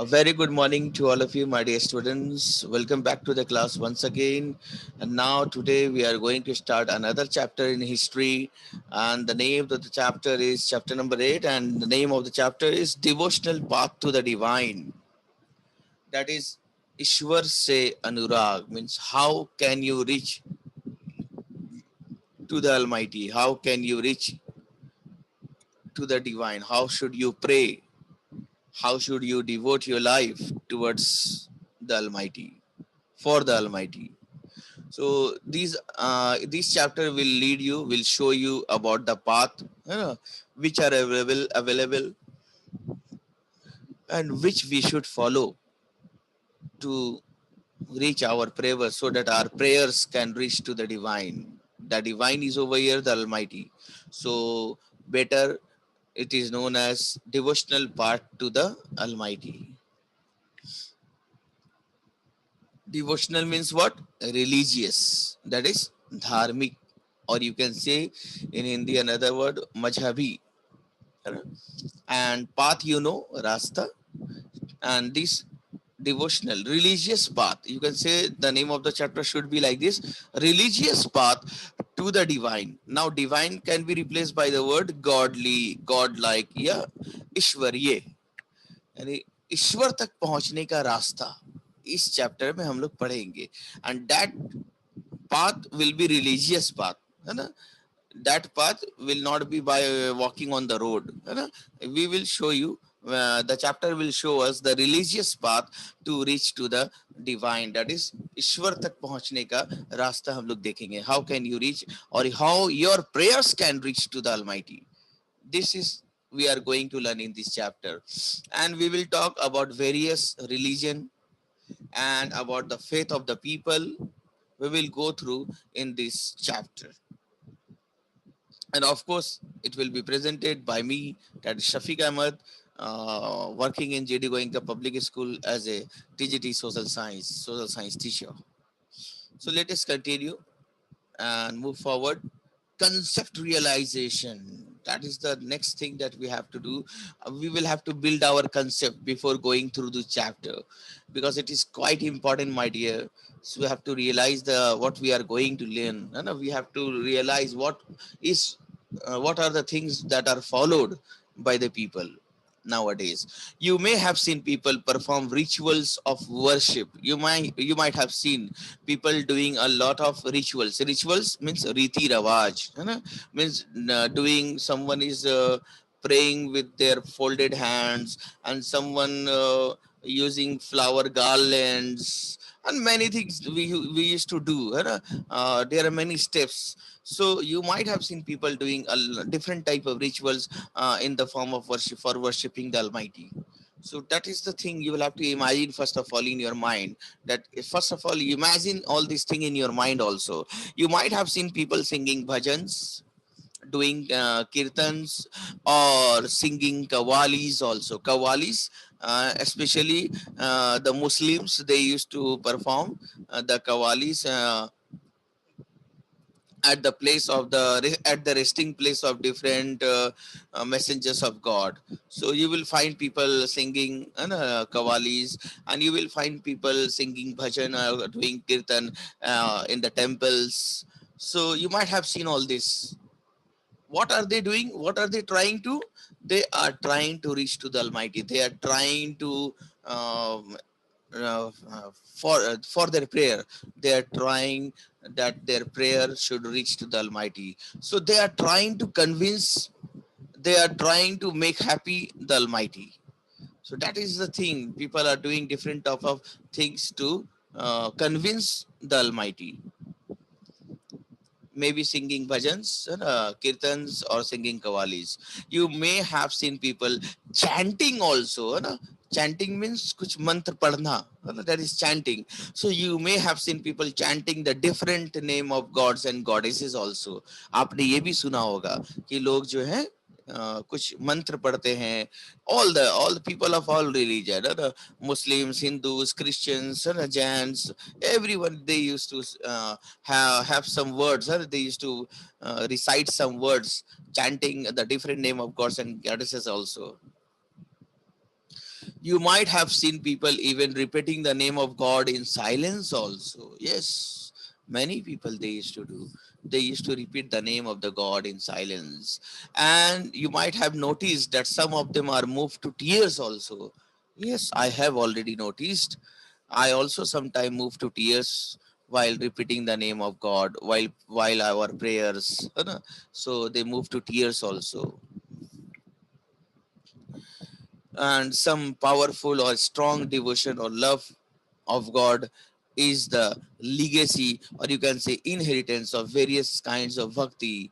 A very good morning to all of you, my dear students. Welcome back to the class once again. And now, today, we are going to start another chapter in history. And the name of the chapter is chapter number 8. And the name of the chapter is Devotional Path to the Divine. That is Ishwar Se Anurag, means how can you reach to the Almighty? How can you reach to the divine? How should you pray? How should you devote your life towards the Almighty, for the Almighty? So these chapter will lead you, will show you about the path, which are available, and which we should follow to reach our prayers, so that our prayers can reach to the divine. The divine is over here, the Almighty. So better it is known as devotional part to the Almighty. Devotional means what? Religious. That is dharmic, or you can say in Hindi another word, majhabi. And path, rasta. And this devotional, religious path. You can say the name of the chapter should be like this: religious path to the divine. Now, divine can be replaced by the word godly, godlike, या ईश्वरीय, यानी ईश्वर तक पहुंचने का रास्ता इस chapter में हम लोग पढ़ेंगे. And that path will be religious path, है ना. That path will not be by walking on the road, है ना. We will show you, the chapter will show us the religious path to reach to the divine. That is ईश्वर तक पहुंचने का रास्ता हम लोग देखेंगे. How can you reach, or how your prayers can reach to the Almighty? This is we are going to learn in this chapter. And we will talk about various religion and about the faith of the people. We will go through in this chapter. And of course, it will be presented by me, that is Shafiq Ahmed, working in JD Goenka Public School as a TGT social science teacher. So let us continue and move forward. Concept realization, that is the next thing that we have to do. We will have to build our concept before going through the chapter, because it is quite important, my dear. So we have to realize the what we are going to learn, and we have to realize what are the things that are followed by the people nowadays. You may have seen people perform rituals of worship. You might have seen people doing a lot of rituals. Rituals means riti rawaj, है ना? Means doing, someone is praying with their folded hands, and someone using flower garlands, and many things we used to do, है ना? There are many steps. So you might have seen people doing different type of rituals in the form of worship, for worshiping the Almighty. So that is the thing you will have to imagine first of all in your mind. That first of all, you imagine all these thing in your mind also. You might have seen people singing bhajans, doing kirtans, or singing kawalis also. Kawalis, especially the Muslims, they used to perform the kawalis at the place of at the resting place of different messengers of God. So you will find people singing kawalis, and you will find people singing bhajan, doing kirtan in the temples. So you might have seen all this. What are they doing? What are they trying to? They are trying to reach to the Almighty. They are trying to um, for their prayer. They are trying that their prayer should reach to the Almighty. So they are trying to convince, they are trying to make happy the Almighty. So that is the thing. People are doing different type of things to convince the Almighty. Maybe singing bhajans, kirtans, or singing kawalis. You may have seen people chanting also. Chanting means kuch mantra padhna. That is chanting. So you may have seen people chanting the different name of gods and goddesses also. आपने ये भी सुना होगा कि लोग जो है कुछ मंत्र पढ़ते हैं. All the people of all religion, Muslims, Hindus, Christians, Jains, everyone, they used to have some words. They used to recite some words, chanting the different name of gods and goddesses also. You might have seen people even repeating the name of God in silence also. Yes, many people they used to do. They used to repeat the name of the God in silence. And you might have noticed that some of them are moved to tears also. Yes, I have already noticed. I also sometimes move to tears while repeating the name of God, while our prayers. So they move to tears also. And some powerful or strong devotion or love of God is the legacy, or you can say inheritance, of various kinds of bhakti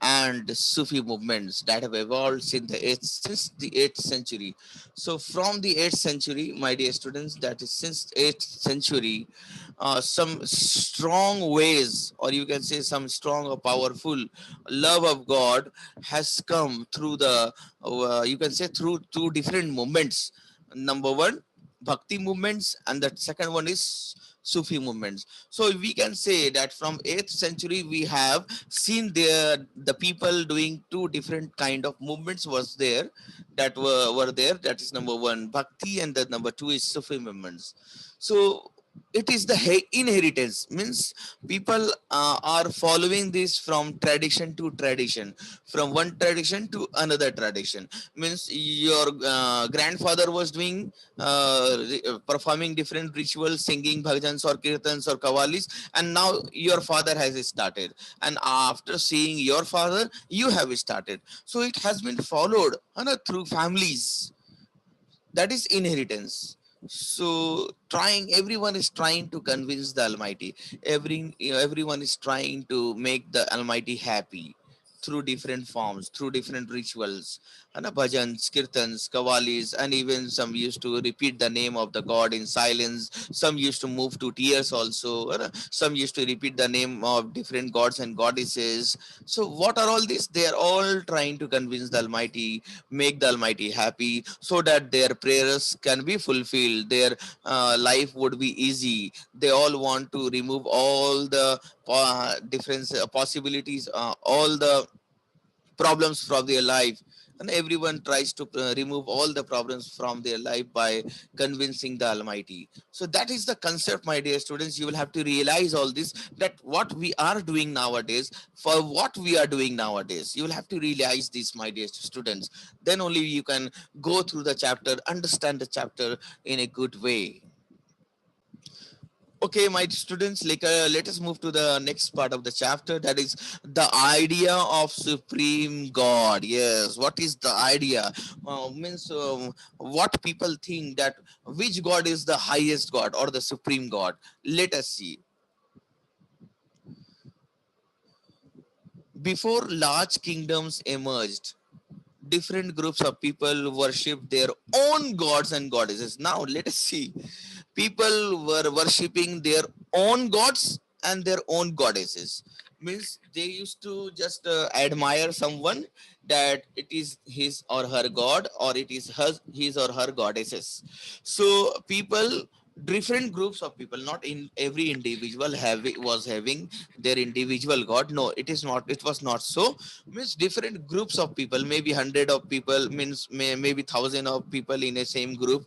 and Sufi movements that have evolved since the 8th century. So from the 8th century, my dear students, that is since 8th century, some strong ways, or you can say some strong or powerful love of God has come through you can say through two different movements. Number one, bhakti movements, and the second one is Sufi movements. So we can say that from 8th century we have seen the people doing two different kind of movements was there, were there. That is number one, bhakti, and the number two is Sufi movements. So it is the inheritance, means people are following this from tradition to tradition, from one tradition to another tradition. Means your grandfather was doing performing different rituals, singing bhajans or kirtans or kavalis, and now your father has started, and after seeing your father you have started. So it has been followed through families. That is inheritance. So everyone is trying to convince the Almighty. Everyone is trying to make the Almighty happy through different forms, through different rituals, and bhajans, kirtans, kavalis, and even some used to repeat the name of the God in silence. Some used to move to tears also. Some used to repeat the name of different gods and goddesses. So what are all these? They are all trying to convince the Almighty, make the Almighty happy, so that their prayers can be fulfilled, their life would be easy. They all want to remove all the different possibilities, all the problems from their life, and everyone tries to remove all the problems from their life by convincing the Almighty. So that is the concept, my dear students. You will have to realize all this, that what we are doing nowadays, for what we are doing nowadays, you will have to realize this, my dear students. Then only you can go through the chapter, understand the chapter in a good way. Okay, my students, let us move to the next part of the chapter, that is the idea of supreme God. Yes, what is the idea? Means what people think, that which God is the highest God or the supreme God. Let us see. Before large kingdoms emerged, different groups of people worship their own gods and goddesses. Now let us see. People were worshipping their own gods and their own goddesses. Means they used to just admire someone, that it is his or her god, or it is his or her goddesses. So people, different groups of people, not in every individual was having their individual god. No, it is not, it was not so. Means different groups of people, maybe hundred of people, means maybe thousand of people in a same group,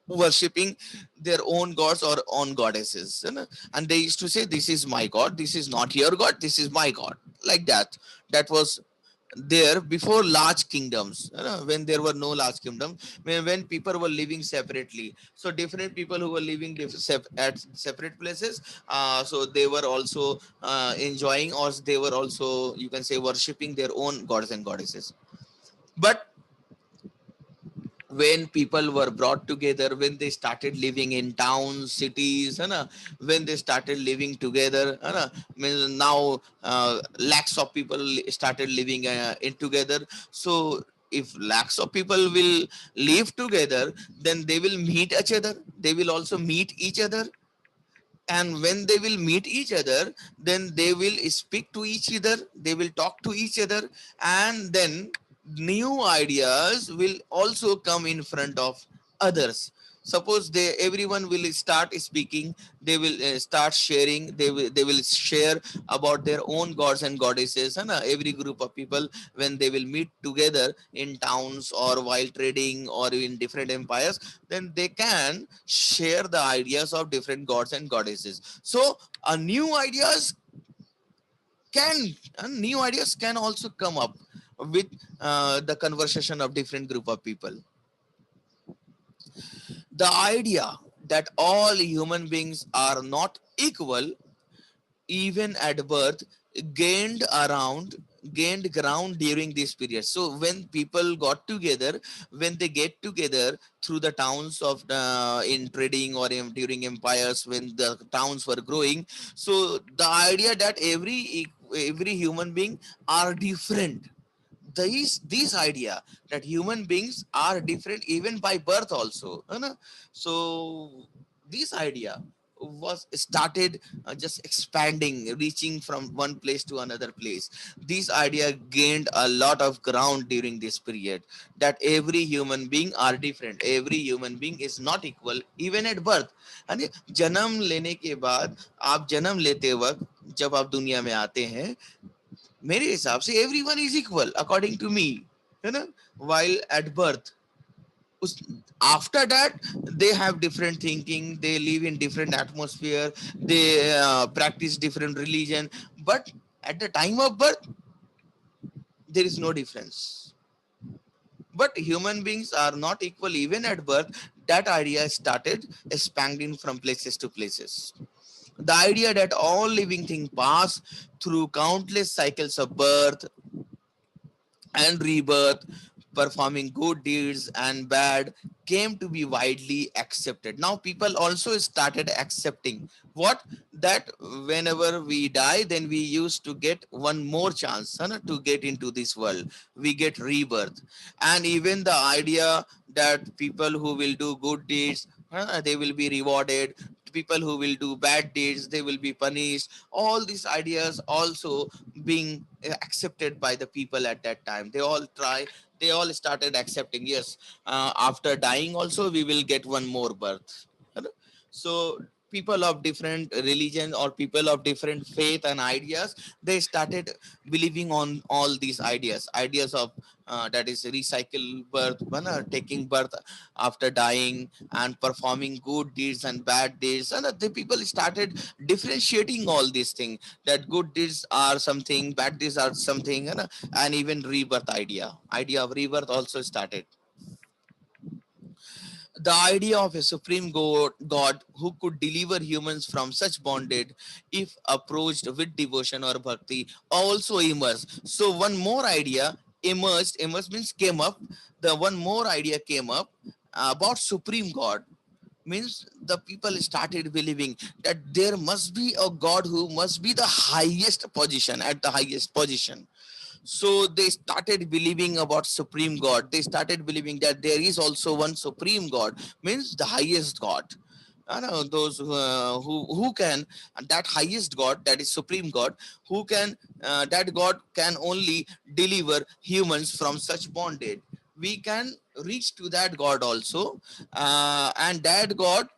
worshipping their own gods or own goddesses, and they used to say, this is my god, this is not your god, this is my god, like that. That was there before large kingdoms, when there were no large kingdoms, when people were living separately. So different people who were living at separate places, so they were also enjoying, or they were also, you can say, worshipping their own gods and goddesses. But when people were brought together, when they started living in towns, cities, when they started living together, means now lakhs of people started living in together. So if lakhs of people will live together, then they will meet each other, they will also meet each other. And when they will meet each other, then they will speak to each other, they will talk to each other, and then new ideas will also come in front of others. Suppose they everyone will start speaking, they will start sharing, they will share about their own gods and goddesses, and every group of people, when they will meet together in towns or while trading or in different empires, then they can share the ideas of different gods and goddesses. So new ideas can new ideas can also come up with the conversation of different group of people. The idea that all human beings are not equal even at birth gained around gained ground during this period. So when people got together, when they get together through the towns of in trading or during empires, when the towns were growing, so the idea that every human being are different, these idea that human beings are different even by birth also, है ना? So this idea was started just expanding, reaching from one place to another place. This idea gained a lot of ground during this period, that every human being are different, every human being is not equal even at birth. यानी जन्म लेने के बाद, आप जन्म लेते वक्त जब आप दुनिया में आते हैं, मेरे हिसाब से everyone is equal according to me, है ना? while at birth, उस after that they have different thinking, they live in different atmosphere, they practice different religion, but at the time of birth there is no difference. But human beings are not equal even at birth. That idea started expanding from places to places. The idea that all living things pass through countless cycles of birth and rebirth, performing good deeds and bad, came to be widely accepted. Now, people also started accepting what? That whenever we die, then we used to get one more chance, है ना, to get into this world. We get rebirth. And even the idea that people who will do good deeds, they will be rewarded. People who will do bad deeds, they will be punished. All these ideas also being accepted by the people at that time. They all started accepting, yes, after dying also we will get one more birth. So people of different religion or people of different faith and ideas, they started believing on all these ideas of that is recycle birth, taking birth after dying and performing good deeds and bad deeds, and the people started differentiating all these things, that good deeds are something, bad deeds are something, and even rebirth idea of rebirth also started. The idea of a supreme god who could deliver humans from such bondage if approached with devotion or bhakti also emerged. So one more idea emerged means came up. The one more idea came up about supreme god, means the people started believing that there must be a god who must be the highest position, at the highest position. So they started believing about supreme god, they started believing that there is also one supreme god, means the highest god. I know those who can, and that highest god, that is supreme god, who can that god can only deliver humans from such bondage. We can reach to that god also, and that god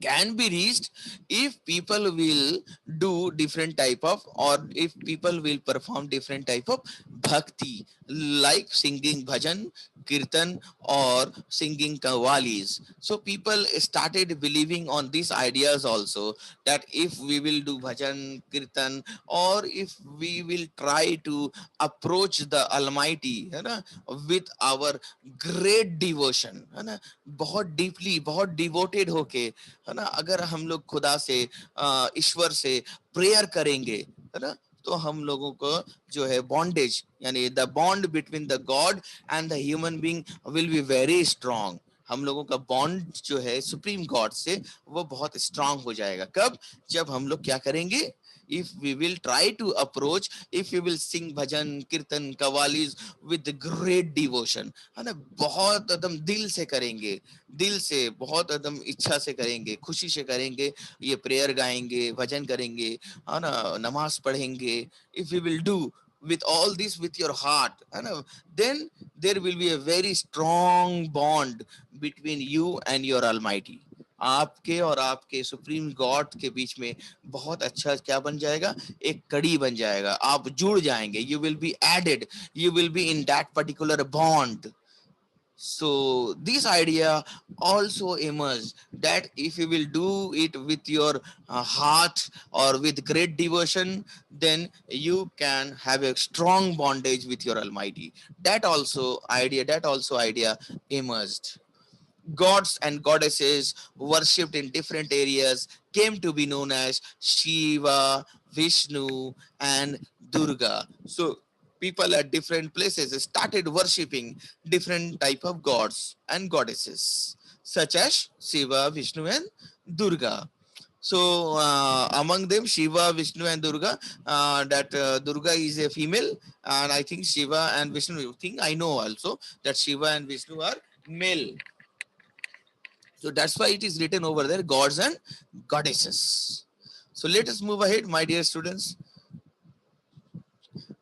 can be reached if people will do different type of, or if people will perform different type of bhakti, like singing bhajan, kirtan, or singing kavalis. So people started believing on these ideas also, that if we will do bhajan, kirtan, or if we will try to approach the almighty, है ना, with our great devotion, है ना, बहुत deeply, बहुत devoted होके, है ना, अगर हम लोग खुदा से, ईश्वर से प्रेयर करेंगे, है ना, तो हम लोगों को जो है बॉन्डेज, यानी the bond between the God and the human being will be very strong. हम लोगों का बॉन्ड जो है सुप्रीम गॉड से, वो बहुत स्ट्रांग हो जाएगा. कब? जब हम लोग क्या करेंगे? if we will try to approach, if we will sing bhajan, kirtan, kavalis with great devotion, है ना, बहुत एकदम दिल से करेंगे, दिल से बहुत एकदम इच्छा से करेंगे, खुशी से करेंगे, ये प्रेयर गाएंगे, भजन करेंगे, है ना, नमाज पढ़ेंगे. If we will do with all this with your heart, है ना, then there will be a very strong bond between you and your Almighty. आपके और आपके सुप्रीम गॉड के बीच में बहुत अच्छा क्या बन जाएगा, एक कड़ी बन जाएगा, आप जुड़ जाएंगे, you will be added, you will be in that particular bond. So this idea also emerged that if you will do it with your heart or with great devotion, then you can have a strong bondage with your Almighty. That also idea emerged. Gods and goddesses worshipped in different areas came to be known as Shiva, Vishnu, and Durga. So people at different places started worshipping different type of gods and goddesses, such as Shiva, Vishnu, and Durga. So among them, Shiva, Vishnu, and Durga. That Durga is a female, and I think Shiva and Vishnu. I know also that Shiva and Vishnu are male. So that's why it is written over there, gods and goddesses. So let us move ahead, my dear students.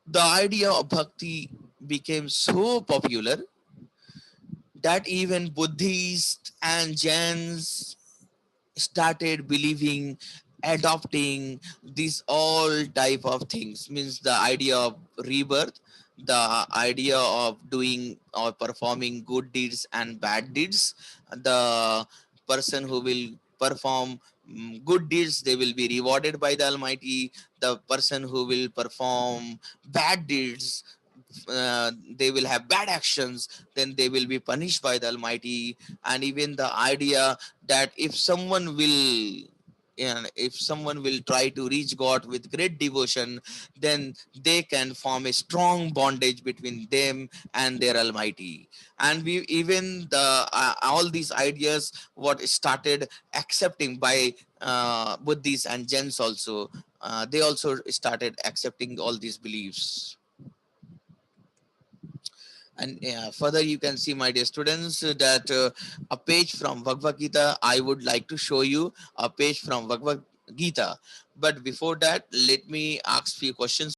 The idea of bhakti became so popular that even Buddhists and Jains started believing, adopting these all type of things. Means the idea of rebirth, the idea of doing or performing good deeds and bad deeds. The person who will perform good deeds, they will be rewarded by the Almighty. The person who will perform bad deeds, they will have bad actions, then they will be punished by the Almighty. And even the idea that if someone will try to reach God with great devotion, then they can form a strong bondage between them and their Almighty. And we even the all these ideas what started accepting by Buddhists and Jains also. They also started accepting all these beliefs. And further, you can see, my dear students, that a page from Bhagavad Gita, I would like to show you a page from Bhagavad Gita. But before that, let me ask few questions.